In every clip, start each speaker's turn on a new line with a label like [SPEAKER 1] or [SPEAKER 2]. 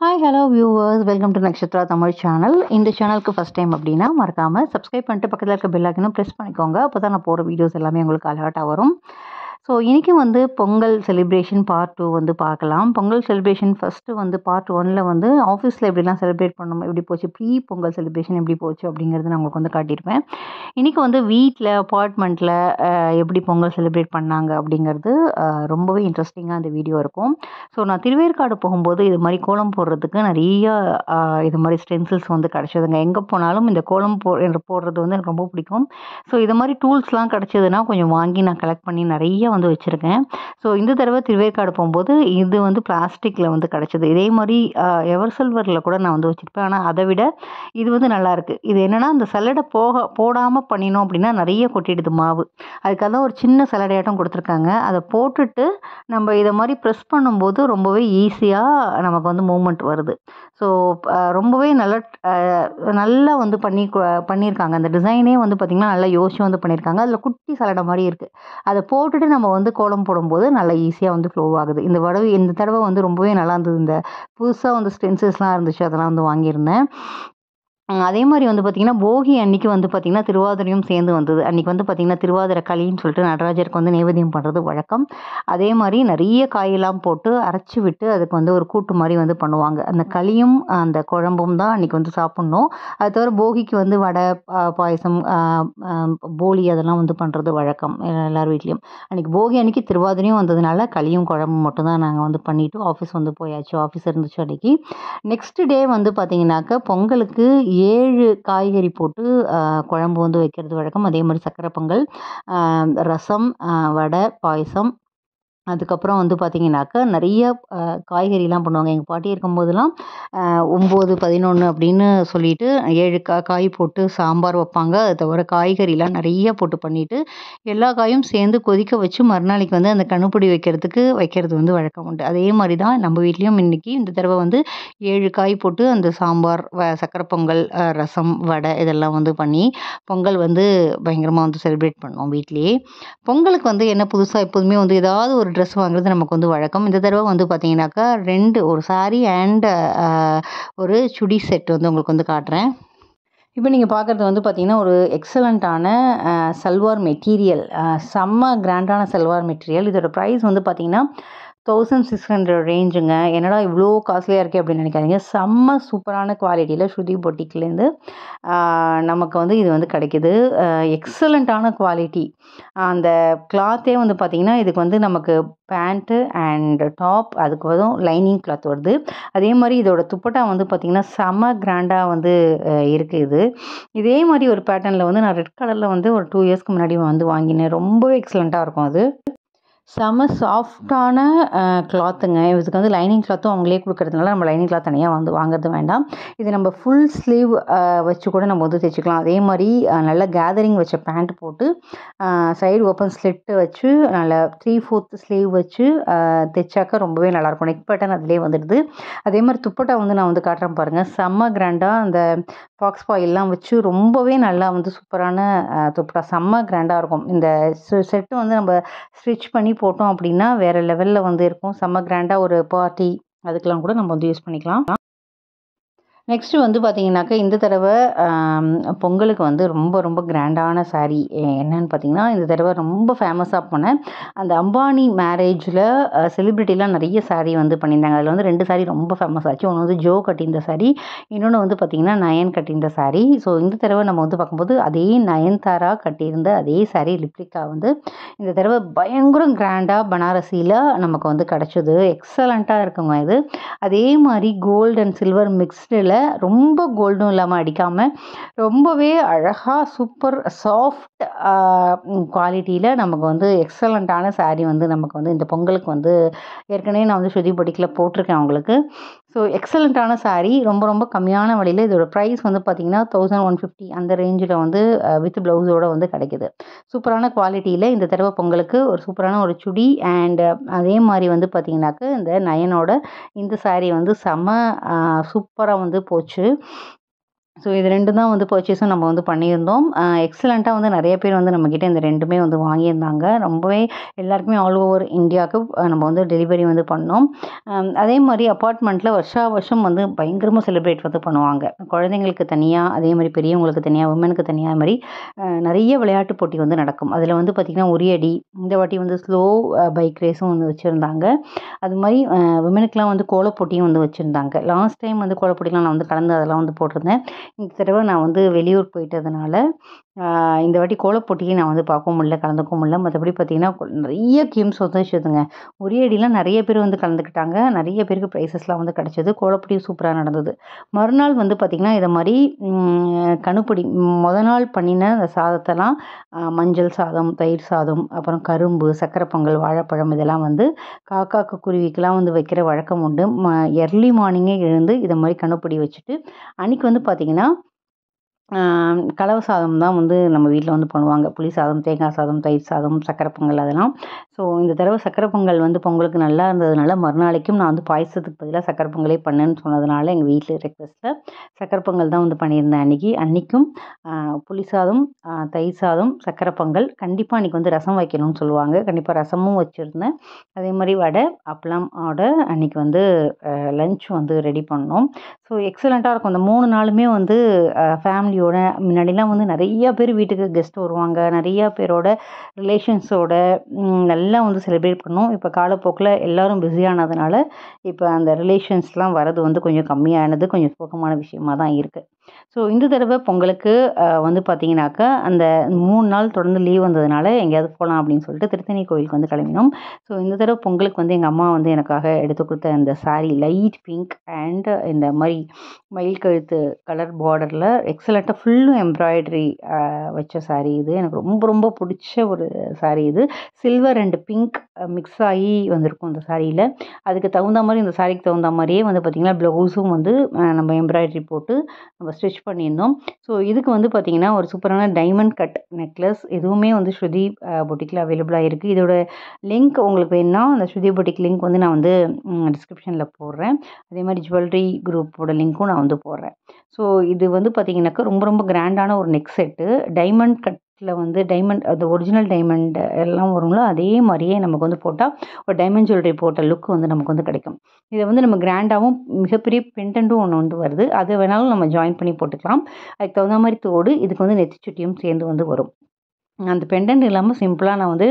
[SPEAKER 1] Hi hello viewers, welcome to Nakshatra Tamil channel. இந்த சேனலுக்கு first time அப்படின்னா மறக்காமல் சப்ஸ்கிரைப் பண்ணிட்டு பக்கத்தில் இருக்க பெல் ஐக்கனும் ப்ரெஸ் பண்ணிக்கோங்க. அப்போ தான் நான் போகிற வீடியோஸ் எல்லாமே உங்களுக்கு அலர்ட்டாக வரும். ஸோ இன்றைக்கி பொங்கல் செலிப்ரேஷன் பார்ட் 2 பார்க்கலாம். பொங்கல் செலிப்ரேஷன் ஃபஸ்ட்டு பார்ட் 1ல் ஆஃபீஸில் எப்படிலாம் செலிப்ரேட் பண்ணணும், எப்படி போச்சு, ப்ரீ பொங்கல் செலிப்ரேஷன் எப்படி போச்சு அப்படிங்கிறது நான் உங்களுக்கு காட்டியிருப்பேன். இன்றைக்கி வீட்டில் அப்பார்ட்மெண்ட்டில் எப்படி பொங்கல் செலிப்ரேட் பண்ணாங்க அப்படிங்கிறது ரொம்பவே இன்ட்ரெஸ்டிங்காக அந்த வீடியோ இருக்கும். ஸோ நான் திருவேற்காடு போகும்போது இது மாதிரி கோலம் போடுறதுக்கு நிறைய இது மாதிரி ஸ்டென்சில்ஸ் கிடச்சிதுங்க. எங்கே போனாலும் இந்த கோலம் போடுறது எனக்கு ரொம்ப பிடிக்கும். ஸோ இது மாதிரி டூல்ஸ்லாம் கிடச்சிதுன்னா கொஞ்சம் வாங்கி நான் கலெக்ட் பண்ணி நிறைய வச்சுருக்கேன். ஸோ இந்த தடவை திருவேற்காடு போகும்போது இது பிளாஸ்டிக்கில் கிடச்சிது. இதே மாதிரி எவர் சில்வரில் கூட நான் வச்சுருப்பேன். ஆனால் அதை விட இது நல்லாயிருக்கு. இது என்னென்னா அந்த சல்லடை போடாமல் பண்ணினோம் அப்படின்னா நிறைய கொட்டிடுது மாவு. அதுக்காக தான் ஒரு சின்ன சல்லடையாட்டம் கொடுத்துருக்காங்க. அதை போட்டுட்டு நம்ம இதை மாதிரி ப்ரெஸ் பண்ணும்போது ரொம்பவே ஈஸியாக நமக்கு மூமெண்ட் வருது. ஸோ ரொம்பவே நல்லா பண்ணியிருக்காங்க. அந்த டிசைனே பார்த்திங்கன்னா நல்லா யோசிச்சு பண்ணியிருக்காங்க. அதில் குட்டி சல்லடை மாதிரி இருக்குது. அதை போட்டுட்டு நம்ம கோலம் போடும்போது நல்லா ஈஸியாக ஃப்ளோ ஆகுது. இந்த தடவை ரொம்பவே நல்லா இருந்தது. இந்த புதுசாக ஸ்டென்சில்ஸ்லாம் இருந்துச்சு, அதெல்லாம் வாங்கியிருந்தேன். அதே மாதிரி பார்த்திங்கன்னா போகி அன்றைக்கி பார்த்திங்கன்னா திருவாதிரையும் சேர்ந்து வந்தது. அன்றைக்கி பார்த்திங்கன்னா திருவாதிரை களின்னு சொல்லிட்டு நடராஜருக்கு நைவேத்தியம் பண்ணுறது வழக்கம். அதே மாதிரி நிறைய காயெல்லாம் போட்டு அரைச்சி விட்டு அதுக்கு ஒரு கூட்டு மாதிரி பண்ணுவாங்க. அந்த களியும் அந்த குழம்பும் தான் அன்றைக்கி சாப்பிட்ணும். அது தவிர போகிக்கு வடை, பாயசம், போலி அதெல்லாம் பண்ணுறது வழக்கம் எல்லார் வீட்லேயும். அன்றைக்கி போகி அன்றைக்கி திருவாதிரையும் வந்ததுனால களியும் குழம்பும் மட்டும்தான் நாங்கள் பண்ணிவிட்டு ஆஃபீஸ் போயாச்சு. ஆஃபீஸ் இருந்துச்சு அன்றைக்கி. நெக்ஸ்ட் டே பார்த்திங்கனாக்கா பொங்கலுக்கு 7 காய்கறி போட்டு குழம்பு வைக்கிறது வழக்கம். அதே மாதிரி சக்கரை பொங்கல், ரசம், வடை, பாயசம், அதுக்கப்புறம் பார்த்திங்கனாக்கா நிறைய காய்கறிலாம் பண்ணுவாங்க. எங்கள் பாட்டி இருக்கும்போதெல்லாம் 9, 11 அப்படின்னு சொல்லிட்டு 7 காய் போட்டு சாம்பார் வைப்பாங்க. அது தவிர காய்கறிலாம் நிறைய போட்டு பண்ணிவிட்டு எல்லா காயும் சேர்ந்து கொதிக்க வச்சு மறுநாளைக்கு அந்த கணுப்பிடி வைக்கிறது வழக்கம் உண்டு. அதே மாதிரி தான் நம்ம வீட்லேயும் இன்றைக்கி இந்த தடவை 7 காய் போட்டு அந்த சாம்பார், சக்கரை பொங்கல், ரசம், வடை இதெல்லாம் பண்ணி பொங்கல் பயங்கரமாக செலிப்ரேட் பண்ணோம் வீட்லேயே. பொங்கலுக்கு என்ன புதுசாக எப்போதுமே ஏதாவது ஒரு ட்ரெஸ் வாங்குறது நமக்கு வழக்கம். இந்த தடவை பார்த்தீங்கன்னாக்கா 2 ஒரு சாரீ அண்ட் ஒரு சுடி செட் உங்களுக்கு காட்டுறேன். இப்போ நீங்கள் பார்க்குறது பார்த்தீங்கன்னா ஒரு எக்ஸலண்ட்டான சல்வார் மெட்டீரியல், செம்ம கிராண்டான சல்வார் மெட்டீரியல். இதோட ப்ரைஸ் பார்த்தீங்கன்னா 1600 ரேஞ்சுங்க. என்னடா இவ்வளோ காஸ்ட்லியாக இருக்கே அப்படின்னு நினைக்காதீங்க. செம்ம சூப்பரான குவாலிட்டியில் ஸ்ருதி பொட்டிக்லேருந்து நமக்கு இது கிடைக்கிது. எக்ஸலண்ட்டான குவாலிட்டி. அந்த கிளாத்தே பார்த்திங்கன்னா இதுக்கு நமக்கு பேண்ட்டு அண்ட் டாப், அதுக்கு லைனிங் கிளாத் வருது. அதே மாதிரி இதோட துப்பட்டா பார்த்திங்கன்னா செம்ம கிராண்டாக இருக்குது. இதே மாதிரி ஒரு பேட்டர்னில் நான் ரெட் கலரில் ஒரு 2 இயர்ஸ்க்கு முன்னாடி வாங்கினேன். ரொம்பவே எக்ஸலண்ட்டாக இருக்கும். அது செம சாஃப்டான கிளாத்துங்க. இதுக்கு லைனிங் கிளாத்தும் அவங்களே கொடுக்கறதுனால நம்ம லைனிங் கிளாத் தனியாக வாங்குறது வேண்டாம். இது நம்ம ஃபுல் ஸ்லீவ் வச்சு கூட நம்ம தைச்சிக்கலாம். அதே மாதிரி நல்லா கேதரிங் வச்ச பேண்ட் போட்டு சைடு ஓப்பன் ஸ்லிட்டு வச்சு நல்லா 3/4 ஸ்லீவ் வச்சு தைச்சாக்க ரொம்பவே நல்லாயிருக்கும். நெக் பேட்டர்ன் அதிலே வந்துடுது. அதே மாதிரி துப்பட்டா நான் காட்டுறேன் பாருங்கள். செம்ம கிராண்டாக அந்த ஃபாக்ஸ் பாயிலெலாம் வச்சு ரொம்பவே நல்லா சூப்பரான துப்பட்டா செம்ம கிராண்டாக இருக்கும். இந்த செட்டு நம்ம ஸ்டிச் பண்ணி போட்டோம் அப்படின்னா வேறு லெவலில் இருக்கும். செம்ம கிராண்டாக ஒரு பார்ட்டி அதுக்கெலாம் கூட நம்ம யூஸ் பண்ணிக்கலாம். நெக்ஸ்ட்டு பார்த்தீங்கன்னாக்கா இந்த தடவை பொங்கலுக்கு ரொம்ப ரொம்ப கிராண்டான சாரீ என்னன்னு பார்த்தீங்கன்னா, இந்த தடவை ரொம்ப ஃபேமஸாக போன அந்த அம்பானி மேரேஜில் செலிப்ரிட்டிலாம் நிறைய சாரீ பண்ணியிருந்தாங்க. அதில் 2 சாரீ ரொம்ப ஃபேமஸ் ஆச்சு. ஒன்று ஜோ கட்டியிருந்த சாரீ, இன்னொன்று பார்த்தீங்கன்னா நயன் கட்டியிருந்த சாரீ. ஸோ இந்த தடவை நம்ம பார்க்கும்போது அதே நயன்தாரா கட்டியிருந்த அதே சாரீ லிப்ரிக்கா இந்த தடவை பயங்கரம் கிராண்டாக பனாரசியில் நமக்கு கிடச்சிது. எக்ஸலண்ட்டாக இருக்குங்க இது. அதே மாதிரி கோல்டு அண்ட் சில்வர் மிக்ஸ்டில் ரொம்ப கோல்டும் இல்லாமல் அடிக்காமல் ரொம்பவே அழகாக சூப்பர் சாஃப்ட் குவாலிட்டியில் நமக்கு எக்ஸலண்ட்டான சாரீ நமக்கு இந்த பொங்கலுக்கு ஏற்கனவே நான் ஸ்ருதி பொட்டிக்கில் போட்டிருக்கேன் உங்களுக்கு. ஸோ எக்ஸலண்ட்டான சாரீ ரொம்ப ரொம்ப கம்மியான விலையில். இதோட ப்ரைஸ் பார்த்தீங்கன்னா 1150 அந்த ரேஞ்சில் வித் ப்ளவுஸோடு கிடைக்கிது. சூப்பரான குவாலிட்டியில் இந்த தடவை பொங்கலுக்கு ஒரு சூப்பரான ஒரு சுடி அண்ட் அதே மாதிரி பார்த்தீங்கன்னாக்க இந்த நயனோட இந்த சாரீ செம்ம சூப்பராக போச்சு. ஸோ இது 2 தான் வந்து பர்ச்சேஸும் நம்ம வந்து பண்ணியிருந்தோம். எக்ஸலண்ட்டாக வந்து நெறைய பேர் வந்து நம்மக்கிட்ட இந்த 2மே வந்து வாங்கியிருந்தாங்க. ரொம்பவே எல்லாருக்குமே ஆல் ஓவர் இந்தியாவுக்கு நம்ம வந்து டெலிவரி வந்து பண்ணோம். அதே மாரி அப்பார்ட்மெண்ட்டில வருஷா வருஷம் வந்து பயங்கரமா செலிப்ரேட் வந்து பண்ணுவாங்க. குழந்தைங்களுக்கு தனியா, அதே மாரி பெரியவங்களுக்கு தனியா, விமனுக்கு தனியா அது மாரி நெறைய விளையாட்டு போட்டி வந்து நடக்கும். அதில வந்து பார்த்திங்கன்னா, உரியடி, இந்த வாட்டி வந்து ஸ்லோ பைக் ரேஸும் வந்து வச்சுருந்தாங்க. அது மாரி விமனுக்குலாம் வந்து கோலப் போட்டியும் வந்து வச்சுருந்தாங்க. லாஸ்ட் டைம் வந்து கோலப் போட்டிலாம் நான் வந்து கலந்து அதெல்லாம் வந்து போட்டிருந்தேன். இந்த தடவை நான் வந்து வெளியூர் போயிட்டதுனால, இந்த வாட்டி கோலப் போட்டியை நான் வந்து பார்க்கவும் முடியல, கலந்துக்கவும் முடியல. மற்றபடி பார்த்தீங்கன்னா, நிறைய கேம்ஸ் வந்து வச்சுதுங்க. உரியடிலாம் நிறைய பேர் வந்து கலந்துக்கிட்டாங்க. நிறைய பேருக்கு ப்ரைஸஸ்லாம் வந்து கிடச்சிது. கோலப்பொடியும் சூப்பராக நடந்தது. மறுநாள் வந்து பார்த்திங்கன்னா, இதை மாதிரி கணுப்பிடி மொதல் நாள் பண்ணின அந்த சாதத்தெல்லாம் மஞ்சள் சாதம், தயிர் சாதம், அப்புறம் கரும்பு, சக்கரை பொங்கல், வாழைப்பழம் இதெல்லாம் வந்து காக்காக்கு குருவிக்கெல்லாம் வந்து வைக்கிற வழக்கம் உண்டு. எர்லி மார்னிங்கே எழுந்து இதை மாதிரி கணுப்பிடி வச்சுட்டு அன்றைக்கி வந்து பார்த்திங்கன்னா கலவை சாதம் தான் வந்து நம்ம வீட்டில் வந்து பண்ணுவாங்க. புளி சாதம், தேங்காய் சாதம், தயிர் சாதம், சக்கரை பொங்கல் அதெல்லாம். ஸோ இந்த தடவை சக்கரை பொங்கல் வந்து பொங்கலுக்கு நல்லா இருந்ததுனால மறுநாளைக்கும் நான் வந்து பாயசத்துக்கு பதிலாக சக்கரை பொங்கலே பண்ணுன்னு சொன்னதுனால எங்கள் வீட்டில் ரெக்வெஸ்ட்டில் சக்கரை பொங்கல் தான் வந்து பண்ணியிருந்தேன் அன்றைக்கி. அன்றைக்கும் புளி சாதம், தயிர் சாதம், சக்கரை பொங்கல், கண்டிப்பாக அன்றைக்கி வந்து ரசம் வைக்கணும்னு சொல்லுவாங்க. கண்டிப்பாக ரசமும் வச்சுருந்தேன். அதே மாதிரி வடை, அப்பளம் அன்றைக்கி வந்து லஞ்ச் வந்து ரெடி பண்ணோம். ஸோ எக்ஸலண்ட்டாக இருக்கும். அந்த 3 நாளுமே வந்து ஃபேமிலியோட முன்னாடிலாம் வந்து நிறையா பேர் வீட்டுக்கு கெஸ்ட் வருவாங்க. நிறையா பேரோட ரிலேஷன்ஸோட நல்லா வந்து செலிப்ரேட் பண்ணோம். இப்போ காலப்போக்கில் எல்லோரும் பிஸியானதுனால இப்போ அந்த ரிலேஷன்ஸ்லாம் வரது வந்து கொஞ்சம் கம்மியானது, கொஞ்சம் சோகமான விஷயமா தான் இருக்குது. ஸோ இந்த தடவை பொங்கலுக்கு வந்து பார்த்திங்கனாக்கா, அந்த 3 நாள் தொடர்ந்து லீவ் வந்ததுனால எங்கேயாவது போகலாம் அப்படின்னு சொல்லிட்டு திருத்தணி கோயிலுக்கு வந்து கிளம்பினோம். ஸோ இந்த தடவை பொங்கலுக்கு வந்து எங்கள் அம்மா வந்து எனக்காக எடுத்து கொடுத்த அந்த சாரீ லைட் பிங்க் அண்ட் இந்த மாதிரி மயில் கழுத்து கலர் பார்டரில் எக்ஸலண்ட்டாக ஃபுல்லும் எம்ப்ராய்டரி வச்ச சாரீ இது. எனக்கு ரொம்ப ரொம்ப பிடிச்ச ஒரு சாரீ இது. சில்வர் அண்ட் பிங்க் மிக்ஸ் ஆகி வந்திருக்கும் இந்த சாரியில். அதுக்கு தகுந்த மாதிரி இந்த சாரீக்கு தகுந்த மாதிரியே வந்து பார்த்திங்கன்னா ப்ளவுஸும் வந்து நம்ம எம்ப்ராய்டரி போட்டு நம்ம ஸ்டிச் பண்ணியிருந்தோம். ஸோ இதுக்கு வந்து பார்த்திங்கன்னா ஒரு சூப்பரான டைமண்ட் கட் நெக்லஸ் இதுவுமே வந்து ஸ்ருதி பொட்டிக்கில் அவைலபிளாக இருக்குது. இதோட லிங்க் உங்களுக்கு வேணும்னா அந்த ஸ்ருதி பொட்டிக் லிங்க் வந்து நான் வந்து டிஸ்கிரிப்ஷனில் போடுறேன். அதே மாதிரி ஜுவல்லரி குரூப்போட லிங்க்கும் நான் வந்து போடுறேன். ஸோ இது வந்து பார்த்திங்கனாக்கா ரொம்ப ரொம்ப கிராண்டான ஒரு நெக் செட்டு. டைமண்ட் கட்டில் வந்து டைமண்ட் அது ஒரிஜினல் டைமண்ட் எல்லாம் வரும்ல, அதே மாதிரியே நமக்கு வந்து போட்டால் ஒரு டைமண்ட் ஜுவல்லரி போட்ட லுக் வந்து நமக்கு வந்து கிடைக்கும். இதை வந்து நம்ம கிராண்டாகவும் மிகப்பெரிய பெண்டன்ட்டும் ஒன்று வந்து வருது. அதை வேணாலும் நம்ம ஜாயின் பண்ணி போட்டுக்கலாம். அதுக்கு தகுந்த மாதிரி தோடு, இதுக்கு வந்து நெத்திச்சுட்டியும் சேர்ந்து வந்து வரும். அந்த பெண்டன்ட் இல்லாமல் சிம்பிளாக நான் வந்து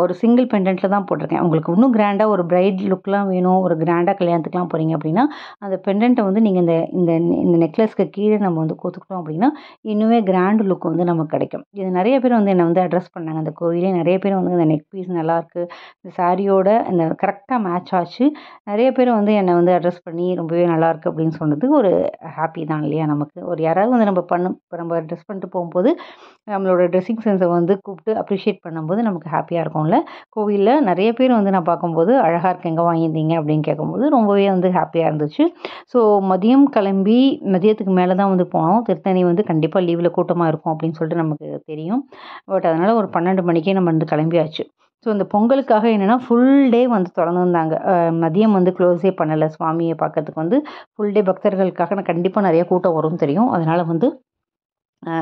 [SPEAKER 1] ஒரு சிங்கிள் பெண்டன்ட்டில் தான் போட்டிருக்கேன். உங்களுக்கு இன்னும் கிராண்டாக ஒரு பிரைட் லுக்லாம் வேணும், ஒரு கிராண்டாக கல்யாணத்துக்குலாம் போகிறீங்க அப்படின்னா அந்த பெண்டன்ட்டை வந்து நீங்கள் இந்த இந்த இந்த நெக்லஸ்க்கு கீழே நம்ம வந்து கோத்துக்கிட்டோம் அப்படின்னா இன்னுமே கிராண்ட் லுக் வந்து நமக்கு கிடைக்கும். இது நிறைய பேர் வந்து என்னை வந்து அட்ரஸ் பண்ணாங்க. அந்த கோயிலே நிறைய பேர் வந்து இந்த நெக் பீஸ் நல்லாயிருக்கு, இந்த சாரியோட இந்த கரெக்டாக மேட்ச் ஆச்சு. நிறைய பேர் வந்து என்னை வந்து அட்ரஸ் பண்ணி ரொம்பவே நல்லாயிருக்கு அப்படின்னு சொன்னது ஒரு ஹாப்பி தான் இல்லையா நமக்கு. ஒரு யாராவது வந்து இப்போ நம்ம ட்ரெஸ் பண்ணிட்டு போகும்போது நம்மளோட ட்ரெஸ்ஸிங் சென்ஸை வந்து கூப்பிட்டு அப்ரிஷியேட் பண்ணும்போது நமக்கு ஹாப்பியாக இருக்கும்ல. கோவிலில் நிறைய பேர் வந்து நான் பார்க்கும்போது அழகாக இருக்கு, எங்கே வாங்கியிருந்தீங்க அப்படின்னு கேட்கும்போது ரொம்பவே வந்து ஹாப்பியாக இருந்துச்சு. ஸோ மதியம் கிளம்பி மதியத்துக்கு மேலே தான் வந்து போனோம். திருத்தணி வந்து கண்டிப்பாக லீவில் கூட்டமாக இருக்கும் அப்படின்னு சொல்லிட்டு நமக்கு தெரியும். பட் அதனால் ஒரு 12 மணிக்கே நம்ம வந்து கிளம்பியாச்சு. ஸோ இந்த பொங்கலுக்காக என்னென்னா ஃபுல் டே வந்து திறந்துருந்தாங்க. மதியம் வந்து க்ளோஸே பண்ணலை. சுவாமியை பார்க்கறதுக்கு வந்து ஃபுல் டே பக்தர்களுக்காக நான் கண்டிப்பாக நிறைய கூட்டம் வரும்னு தெரியும். அதனால் வந்து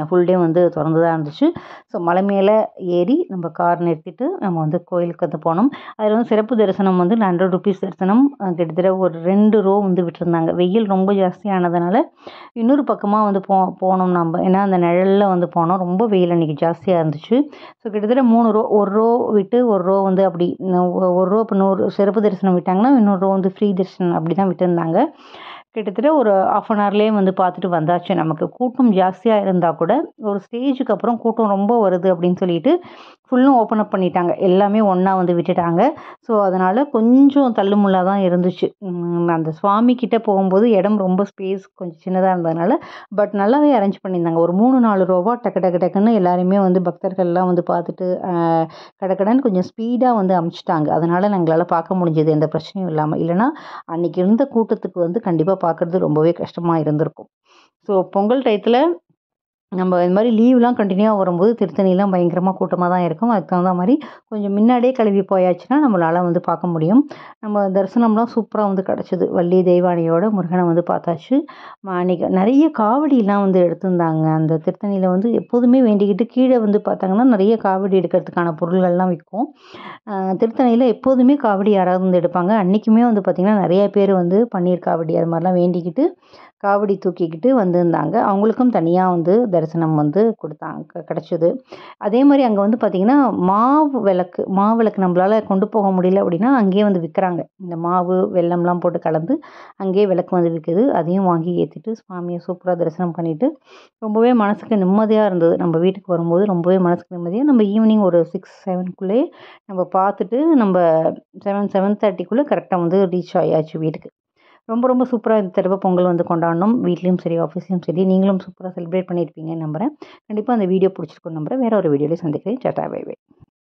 [SPEAKER 1] ஃபுல் டே வந்து திறந்து தான் இருந்துச்சு. ஸோ மலை மேலே ஏறி நம்ம கார் நிறுத்திட்டு நம்ம வந்து கோயிலுக்கு வந்து போனோம். அதில் வந்து சிறப்பு தரிசனம் வந்து ₹100 தரிசனம். கிட்டத்தட்ட ஒரு 2 ரோ வந்து விட்டுருந்தாங்க. வெயில் ரொம்ப ஜாஸ்தியானதுனால இன்னொரு பக்கமாக வந்து போனோம் நம்ம. ஏன்னா அந்த நிழலில் வந்து போனோம். ரொம்ப வெயில் அன்றைக்கி ஜாஸ்தியாக இருந்துச்சு. ஸோ கிட்டத்தட்ட 3 ரோ, ஒரு ரோ விட்டு ஒரு ரோ வந்து அப்படி ஒரு ரோ இப்போ 100 சிறப்பு தரிசனம் விட்டாங்கன்னா இன்னொரு ரோ வந்து ஃப்ரீ தரிசனம் அப்படி தான் விட்டுருந்தாங்க. கிட்டத்தட்ட ஒரு 1/2 அன் ஹவர்லேயே வந்து பார்த்துட்டு வந்தாச்சு. நமக்கு கூட்டம் ஜாஸ்தியாக இருந்தால் கூட ஒரு ஸ்டேஜுக்கு அப்புறம் கூட்டம் ரொம்ப வருது அப்படின்னு சொல்லிட்டு ஃபுல்லும் ஓப்பன் அப் பண்ணிட்டாங்க. எல்லாமே ஒன்றா வந்து விட்டுட்டாங்க. ஸோ அதனால் கொஞ்சம் தள்ளுமுள்ளா தான் இருந்துச்சு. அந்த சுவாமி கிட்டே போகும்போது இடம் ரொம்ப ஸ்பேஸ் கொஞ்சம் சின்னதாக இருந்ததுனால பட் நல்லாவே அரேஞ்ச் பண்ணியிருந்தாங்க. ஒரு 3-4 ரோவா டக்கு டக்கு டக்குன்னு எல்லாருமே வந்து பக்தர்கள்லாம் வந்து பார்த்துட்டு கடகடன்னு கொஞ்சம் ஸ்பீடாக வந்து அமுச்சிட்டாங்க. அதனால் எங்களால் பார்க்க முடிஞ்சது, எந்த பிரச்சனையும் இல்லாமல். இல்லைனா அன்றைக்கி இருந்த கூட்டத்துக்கு வந்து கண்டிப்பாக பார்க்குறது ரொம்பவே கஷ்டமாக இருந்திருக்கும். ஸோ பொங்கல் டயத்தில் நம்ம இது மாதிரி லீவ்லாம் கண்டினியூவாக வரும்போது திருத்தணிலாம் பயங்கரமாக கூட்டமாக தான் இருக்கும். அதுக்கு தகுந்த மாதிரி கொஞ்சம் முன்னாடியே கிளம்பி போயாச்சுன்னா நம்மளால் வந்து பார்க்க முடியும். நம்ம தரிசனம்லாம் சூப்பராக வந்து கிடச்சிது. வள்ளி தெய்வானையோட முருகனை வந்து பார்த்தாச்சு. அன்றைக்கி நிறைய காவடிலாம் வந்து எடுத்திருந்தாங்க. அந்த திருத்தணியில் வந்து எப்போதுமே வேண்டிக்கிட்டு கீழே வந்து பார்த்தாங்கன்னா நிறைய காவடி எடுக்கிறதுக்கான பொருள்கள்லாம் விற்கும். திருத்தணியில் எப்போதுமே காவடி யாராவது வந்து எடுப்பாங்க. அன்றைக்குமே வந்து பார்த்திங்கன்னா நிறைய பேர் வந்து பன்னீர் காவடி அது மாதிரிலாம் வேண்டிக்கிட்டு காவடி தூக்கிக்கிட்டு வந்திருந்தாங்க. அவங்களுக்கும் தனியாக வந்து தரிசனம் வந்து கொடுத்தாங்க கிடச்சிது. அதே மாதிரி அங்கே வந்து பார்த்திங்கன்னா மாவிளக்கு நம்மளால் கொண்டு போக முடியல அப்படின்னா அங்கேயே வந்து விற்கிறாங்க. இந்த மாவு வெல்லம்லாம் போட்டு கலந்து அங்கேயே விளக்கு வந்து விற்குது. அதையும் வாங்கி ஏற்றிட்டு சுவாமியை சூப்பராக தரிசனம் பண்ணிவிட்டு ரொம்பவே மனசுக்கு நிம்மதியாக இருந்தது. நம்ம வீட்டுக்கு வரும்போது ரொம்பவே மனசுக்கு நிம்மதியாக நம்ம ஈவினிங் ஒரு 6-7க்குள்ளேயே நம்ம பார்த்துட்டு நம்ம 7-7:30க்குள்ளே கரெக்டாக வந்து ரீச் ஆயாச்சு வீட்டுக்கு. ரொம்ப ரொம்ப சூப்பராக இந்த தடவை பொங்கல் வந்து கொண்டாடினோம். வீட்லேயும் சரி, ஆஃபீஸ்லேயும் சரி. நீங்களும் சூப்பராக செலிப்ரேட் பண்ணியிருப்பீங்கன்னு நம்புகிறேன். கண்டிப்பாக அந்த வீடியோ பிடிச்சிருக்குன்னு நம்புகிறேன். வேற ஒரு வீடியோவில் சந்திக்கிறேன். Tata bye by.